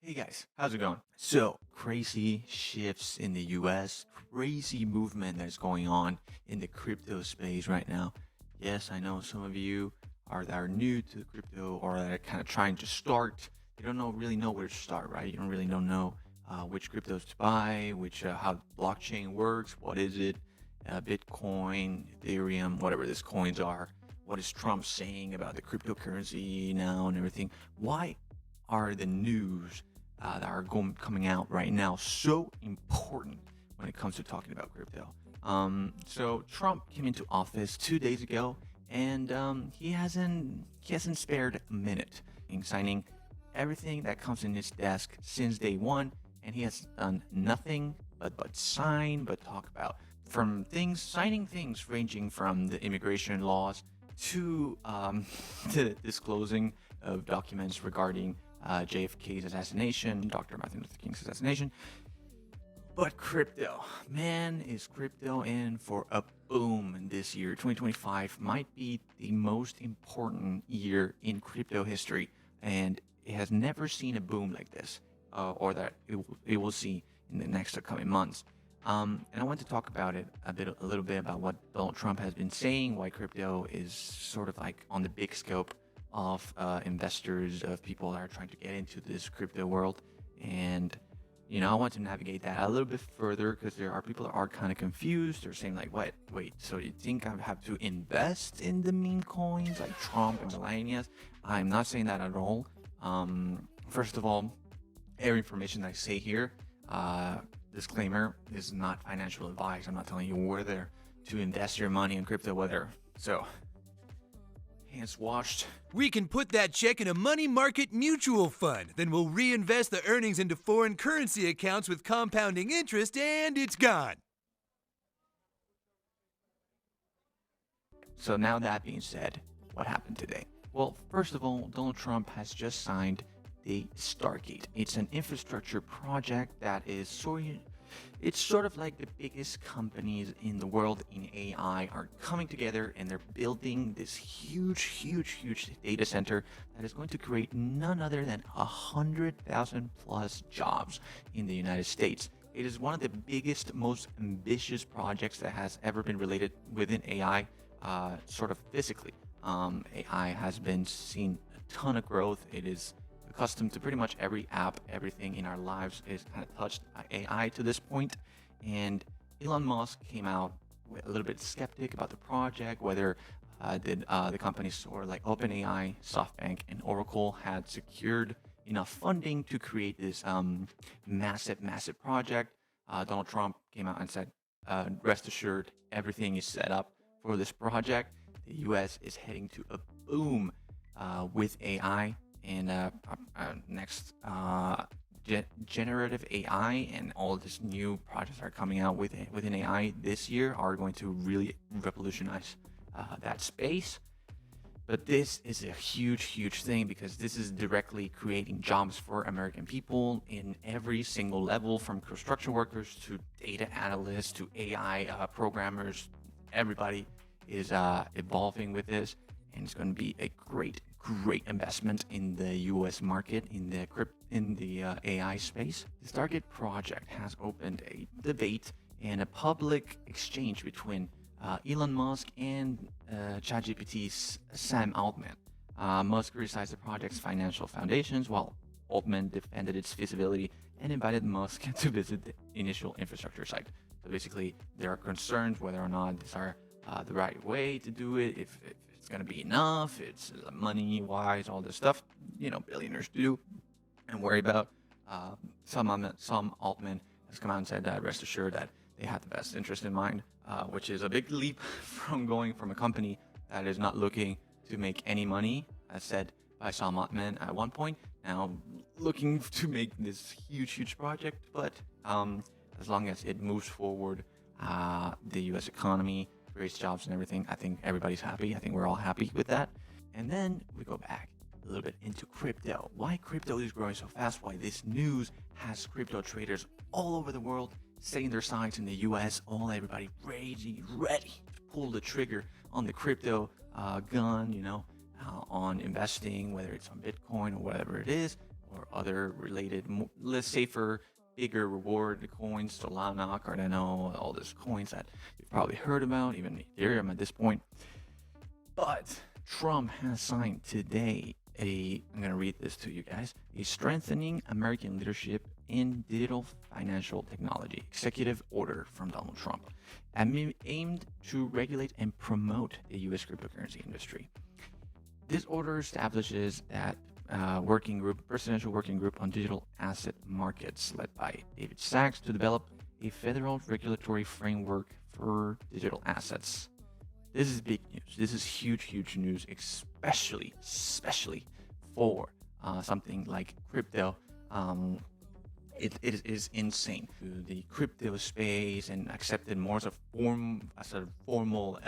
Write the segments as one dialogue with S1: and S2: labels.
S1: Hey guys, how's it going? So, crazy shifts in the US, crazy movement that's going on in the crypto space right now. Yes, I know some of you that are new to crypto or that are kind of trying to start. You don't really know where to start, right? You don't really don't know which cryptos to buy, which how blockchain works, what is it, Bitcoin, Ethereum, whatever these coins are. What is Trump saying about the cryptocurrency now and everything? Why are the news that are coming out right now so important when it comes to talking about crypto? So Trump came into office 2 days ago, and he hasn't spared a minute in signing everything that comes in his desk since day one, and he has done nothing but sign, but talk about from things signing things ranging from the immigration laws to the disclosing of documents regarding JFK's assassination, Dr. Martin Luther King's assassination. But crypto, man, is crypto in for a boom this year. 2025 might be the most important year in crypto history, and it has never seen a boom like this, or that it will see in the next coming months. And I want to talk about it a little bit about what Donald Trump has been saying, why crypto is sort of like on the big scope of investors, of people that are trying to get into this crypto world. And I want to navigate that a little bit further because there are people that are kind of confused. They're saying like, "What? Wait, so you think I have to invest in the meme coins like Trump and Melania?" I'm not saying that at all. First of all, every information I say here, disclaimer, is not financial advice. I'm not telling you whether to invest your money in crypto, whether. So, hands washed.
S2: We can put that check in a money market mutual fund. Then we'll reinvest the earnings into foreign currency accounts with compounding interest, and it's gone.
S1: So now that being said, what happened today? Well, first of all, Donald Trump has just signed the Stargate. It's an infrastructure project that is sort of like the biggest companies in the world in AI are coming together, and they're building this huge data center that is going to create none other than 100,000 plus jobs in the United States. It is one of the biggest, most ambitious projects that has ever been related within AI, sort of physically. AI has been seeing a ton of growth. It is accustomed to pretty much every app, everything in our lives is kind of touched by AI to this point. And Elon Musk came out a little bit skeptic about the project, whether the companies or like OpenAI, SoftBank, and Oracle had secured enough funding to create this massive project. Donald Trump came out and said, rest assured, everything is set up for this project. The US is heading to a boom with AI, and next generative AI and all this new projects are coming out within AI this year are going to really revolutionize that space. But this is a huge thing because this is directly creating jobs for American people in every single level, from construction workers to data analysts to AI programmers. Everybody is evolving with this, and it's going to be a great investment in the U.S. market in the AI space. The Stargate project has opened a debate and a public exchange between Elon Musk and ChatGPT's Sam Altman. Musk criticized the project's financial foundations, while Altman defended its feasibility and invited Musk to visit the initial infrastructure site. So basically, there are concerns whether or not these are the right way to do it, if it's going to be enough, it's money-wise, all this stuff, billionaires do and worry about. Some Altman has come out and said that rest assured that they have the best interest in mind, which is a big leap from going from a company that is not looking to make any money, as said by Sam Altman at one point, now looking to make this huge project. But as long as it moves forward, the U.S. economy creates jobs and everything, I think everybody's happy. I think we're all happy with that. And then we go back a little bit into crypto. Why crypto is growing so fast? Why this news has crypto traders all over the world setting their sights in the US, everybody ready to pull the trigger on the crypto gun, on investing, whether it's on Bitcoin or whatever it is. or other related, less safer, bigger reward coins, Solana, Cardano, all these coins that you've probably heard about, even Ethereum at this point. But Trump has signed today I'm going to read this to you guys, a strengthening American leadership in digital financial technology executive order from Donald Trump, aimed to regulate and promote the U.S. cryptocurrency industry. This order establishes that presidential working group on digital asset markets led by David Sachs to develop a federal regulatory framework for digital assets. This is big news. This is huge news, especially for something like crypto. It is insane to the crypto space and accepted more as a formal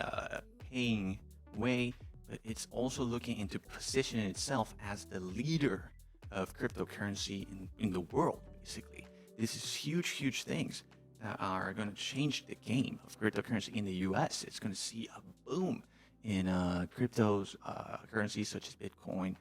S1: paying way, but it's also looking into positioning itself as the leader of cryptocurrency in the world. Basically, this is huge things that are going to change the game of cryptocurrency in the US. It's going to see a boom in currencies such as Bitcoin,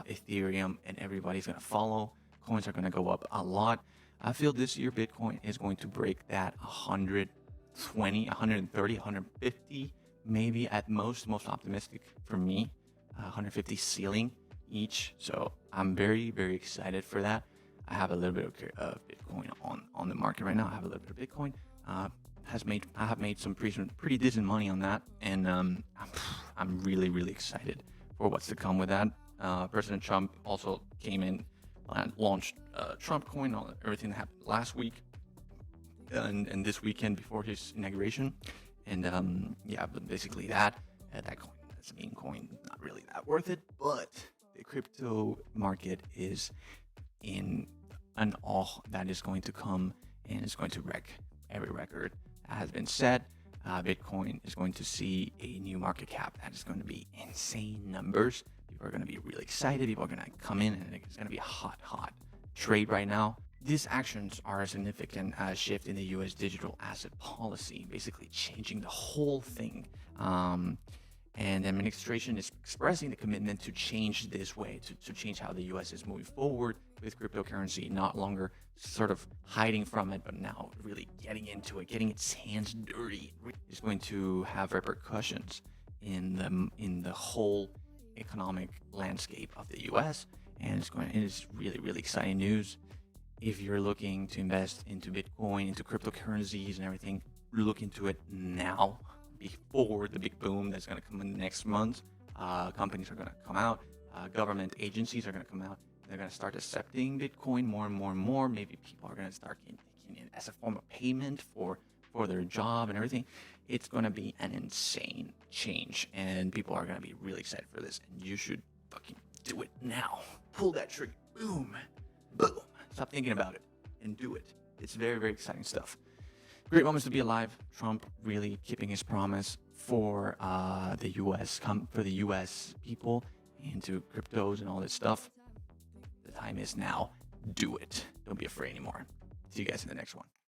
S1: Ethereum, and everybody's going to follow. Coins are going to go up a lot. I feel this year Bitcoin is going to break that 120, 130, 150, maybe at most optimistic for me, 150 ceiling each. So I'm very excited for that. I have a little bit of Bitcoin on the market right now. I have a little bit of Bitcoin. I have made some pretty decent money on that, and I'm really excited for what's to come with that. President Trump also came in and launched Trump Coin, everything that happened last week and this weekend before his inauguration, and but basically that coin, that's a meme coin, not really that worth it, but the crypto market is in an awe that is going to come and is going to wreck every record that has been set. Bitcoin is going to see a new market cap that is going to be insane numbers. People are going to be really excited. People are going to come in, and it's going to be a hot trade right now. These actions are a significant shift in the U.S. digital asset policy, basically changing the whole thing. And the administration is expressing the commitment to change this way, to change how the U.S. is moving forward with cryptocurrency, not longer sort of hiding from it, but now really getting into it, getting its hands dirty. It's going to have repercussions in the whole economic landscape of the U.S. And it is really exciting news. If you're looking to invest into Bitcoin, into cryptocurrencies and everything, look into it now, before the big boom that's going to come in the next month. Companies are going to come out. Government agencies are going to come out. They're going to start accepting Bitcoin more and more. Maybe people are going to start taking it as a form of payment for their job and everything. It's going to be an insane change, and people are going to be really excited for this. And you should fucking do it now. Pull that trigger. Boom. Stop thinking about it and do it. It's very exciting stuff. Great moments to be alive. Trump really keeping his promise for the U.S. people into cryptos and all this stuff. The time is now. Do it. Don't be afraid anymore. See you guys in the next one.